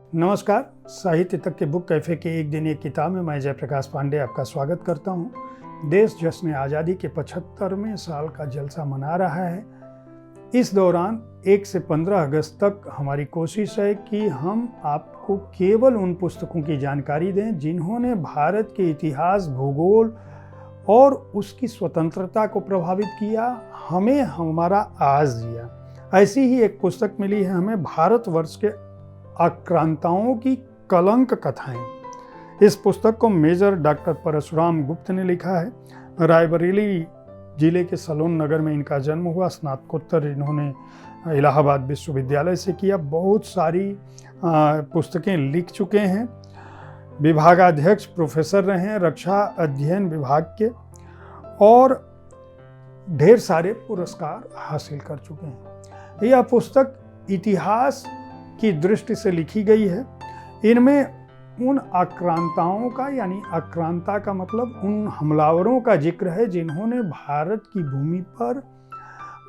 नमस्कार। साहित्य तक के बुक कैफ़े के एक दिन एक किताब में मैं जयप्रकाश पांडे आपका स्वागत करता हूं। देश जश्न आज़ादी के 75वें साल का जलसा मना रहा है। इस दौरान 1 से 15 अगस्त तक हमारी कोशिश है कि हम आपको केवल उन पुस्तकों की जानकारी दें जिन्होंने भारत के इतिहास, भूगोल और उसकी स्वतंत्रता को प्रभावित किया, हमें हमारा आज दिया। ऐसी ही एक पुस्तक मिली है हमें, भारतवर्ष के आक्रांताओं की कलंक कथाएं। इस पुस्तक को मेजर डॉक्टर परशुराम गुप्त ने लिखा है। रायबरेली जिले के सलोन नगर में इनका जन्म हुआ। स्नातकोत्तर इन्होंने इलाहाबाद विश्वविद्यालय से किया। बहुत सारी पुस्तकें लिख चुके हैं। विभागाध्यक्ष प्रोफेसर रहे हैं रक्षा अध्ययन विभाग के, और ढेर सारे पुरस्कार हासिल कर चुके हैं। यह पुस्तक इतिहास की दृष्टि से लिखी गई है। इनमें उन आक्रांताओं का, यानी आक्रांता का मतलब उन हमलावरों का जिक्र है जिन्होंने भारत की भूमि पर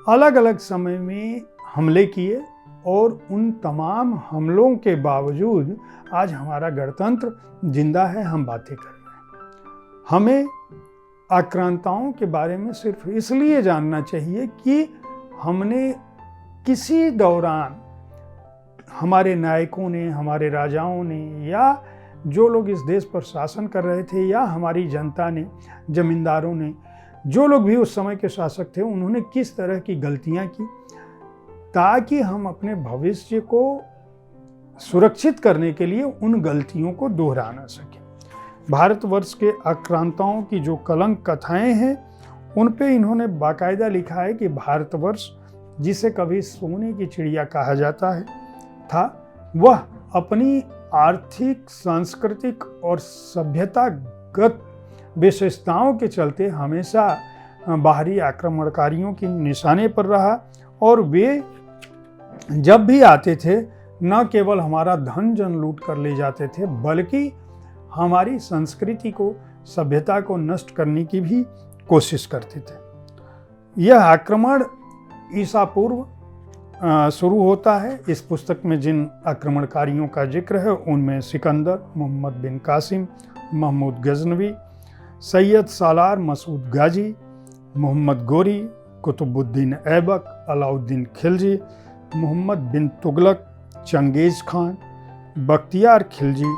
अलग अलग समय में हमले किए, और उन तमाम हमलों के बावजूद आज हमारा गणतंत्र जिंदा है, हम बातें कर रहे हैं। हमें आक्रांताओं के बारे में सिर्फ इसलिए जानना चाहिए कि हमने किसी दौरान हमारे नायकों ने, हमारे राजाओं ने, या जो लोग इस देश पर शासन कर रहे थे, या हमारी जनता ने, जमींदारों ने, जो लोग भी उस समय के शासक थे, उन्होंने किस तरह की गलतियां की, ताकि हम अपने भविष्य को सुरक्षित करने के लिए उन गलतियों को दोहरा ना सकें। भारतवर्ष के आक्रांताओं की जो कलंक कथाएं हैं, उन पे इन्होंने बाकायदा लिखा है कि भारतवर्ष, जिसे कभी सोने की चिड़िया कहा जाता था, वह अपनी आर्थिक, सांस्कृतिक और सभ्यतागत विशेषताओं के चलते हमेशा बाहरी आक्रमणकारियों के निशाने पर रहा, और वे जब भी आते थे न केवल हमारा धन जन लूट कर ले जाते थे, बल्कि हमारी संस्कृति को, सभ्यता को नष्ट करने की भी कोशिश करते थे। यह आक्रमण ईसा पूर्व शुरू होता है। इस पुस्तक में जिन आक्रमणकारियों का जिक्र है उनमें सिकंदर, मोहम्मद बिन कासिम, महमूद गजनवी, सैयद सालार मसूद गाजी, मोहम्मद गोरी, कुतुबुद्दीन ऐबक, अलाउद्दीन खिलजी, मोहम्मद बिन Tughlaq, Genghis Khan, Bakhtiyar Khilji,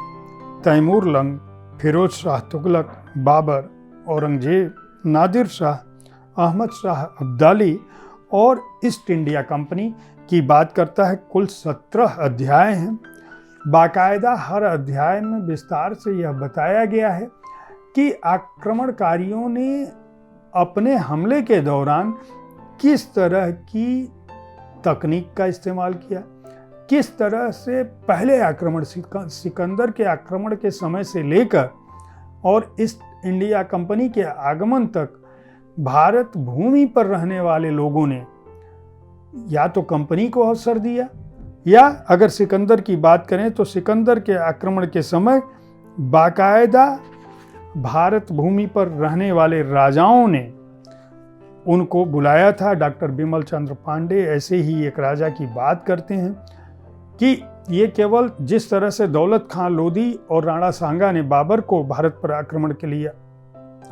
Taimur lung, Firoz Shah Tughlaq, Babar, Aurangzeb, Nadir Shah, Ahmad Shah Abdali और ईस्ट इंडिया कंपनी की बात करता है। कुल 17 अध्याय हैं। बाकायदा हर अध्याय में विस्तार से यह बताया गया है कि आक्रमणकारियों ने अपने हमले के दौरान किस तरह की तकनीक का इस्तेमाल किया, किस तरह से पहले आक्रमण, सिकंदर के आक्रमण के समय से लेकर और ईस्ट इंडिया कंपनी के आगमन तक भारत भूमि पर रहने वाले लोगों ने या तो कंपनी को अवसर दिया, या अगर सिकंदर की बात करें तो सिकंदर के आक्रमण के समय बाकायदा भारत भूमि पर रहने वाले राजाओं ने उनको बुलाया था। डॉक्टर बिमल चंद्र पांडे ऐसे ही एक राजा की बात करते हैं कि ये केवल जिस तरह से दौलत खां लोदी और राणा सांगा ने बाबर को भारत पर आक्रमण के लिए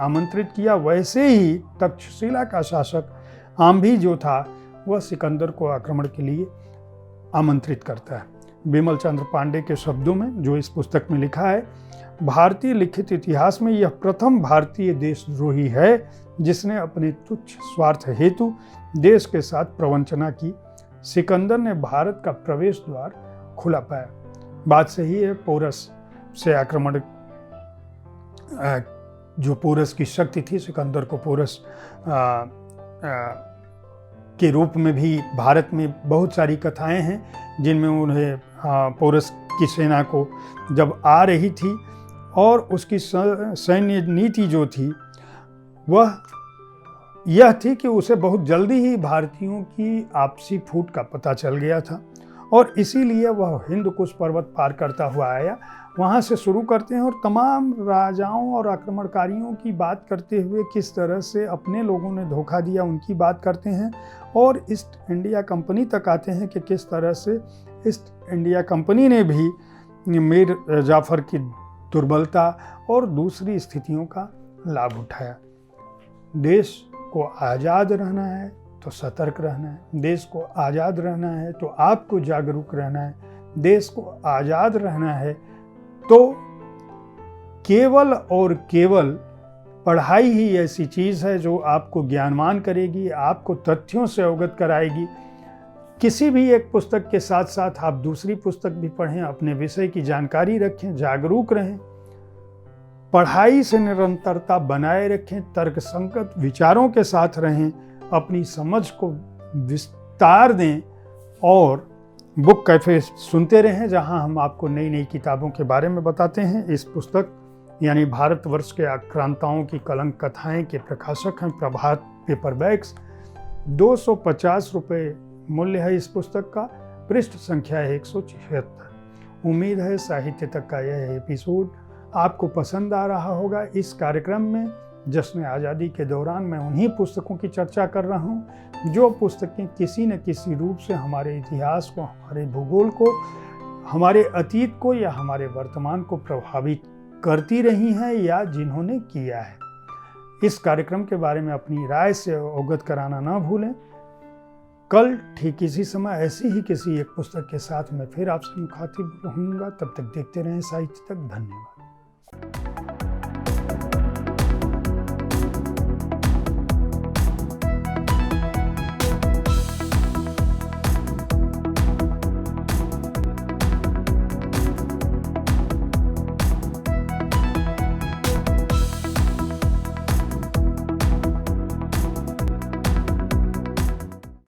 आमंत्रित किया, वैसे ही तक्षशिला का शासक आम्भी जो था, वह सिकंदर को आक्रमण के लिए आमंत्रित करता है। बिमल चंद्र पांडे के शब्दों में जो इस पुस्तक में लिखा है, भारतीय लिखित इतिहास में यह प्रथम भारतीय देशद्रोही है जिसने अपने तुच्छ स्वार्थ हेतु देश के साथ प्रवंचना की। सिकंदर ने भारत का प्रवेश द्वार खुला पाया। बात सही है। पोरस से आक्रमण, जो पोरस की शक्ति थी, सिकंदर को पोरस के रूप में भी भारत में बहुत सारी कथाएं हैं जिनमें उन्हें पोरस की सेना को जब आ रही थी और उसकी सैन्य नीति जो थी वह यह थी कि उसे बहुत जल्दी ही भारतीयों की आपसी फूट का पता चल गया था, और इसीलिए वह हिंद कुश पर्वत पार करता हुआ आया। वहाँ से शुरू करते हैं और तमाम राजाओं और आक्रमणकारियों की बात करते हुए किस तरह से अपने लोगों ने धोखा दिया उनकी बात करते हैं, और ईस्ट इंडिया कंपनी तक आते हैं कि किस तरह से ईस्ट इंडिया कंपनी ने भी मीर जाफ़र की दुर्बलता और दूसरी स्थितियों का लाभ उठाया। देश को आज़ाद रहना है तो सतर्क रहना है, देश को आज़ाद रहना है तो आपको जागरूक रहना है, देश को आज़ाद रहना है तो केवल और केवल पढ़ाई ही ऐसी चीज़ है जो आपको ज्ञानवान करेगी, आपको तथ्यों से अवगत कराएगी। किसी भी एक पुस्तक के साथ साथ आप दूसरी पुस्तक भी पढ़ें, अपने विषय की जानकारी रखें, जागरूक रहें, पढ़ाई से निरंतरता बनाए रखें, तर्कसंगत विचारों के साथ रहें, अपनी समझ को विस्तार दें और बुक कैफ़े सुनते रहें, जहां हम आपको नई नई किताबों के बारे में बताते हैं। इस पुस्तक यानी भारतवर्ष के आक्रांताओं की कलंक कथाएं के प्रकाशक हैं प्रभात पेपरबैक्स। 250 रुपये मूल्य है इस पुस्तक का। पृष्ठ संख्या है 176। उम्मीद है साहित्य तक का यह एपिसोड आपको पसंद आ रहा होगा। इस कार्यक्रम में जश्न आज़ादी के दौरान मैं उन्हीं पुस्तकों की चर्चा कर रहा हूँ जो पुस्तकें किसी न किसी रूप से हमारे इतिहास को, हमारे भूगोल को, हमारे अतीत को या हमारे वर्तमान को प्रभावित करती रही हैं या जिन्होंने किया है। इस कार्यक्रम के बारे में अपनी राय से अवगत कराना ना भूलें। कल ठीक इसी समय ऐसी ही किसी एक पुस्तक के साथ मैं फिर आपसे मुखातिब रहूँगा। तब तक देखते रहें साहित्य तक। धन्यवाद।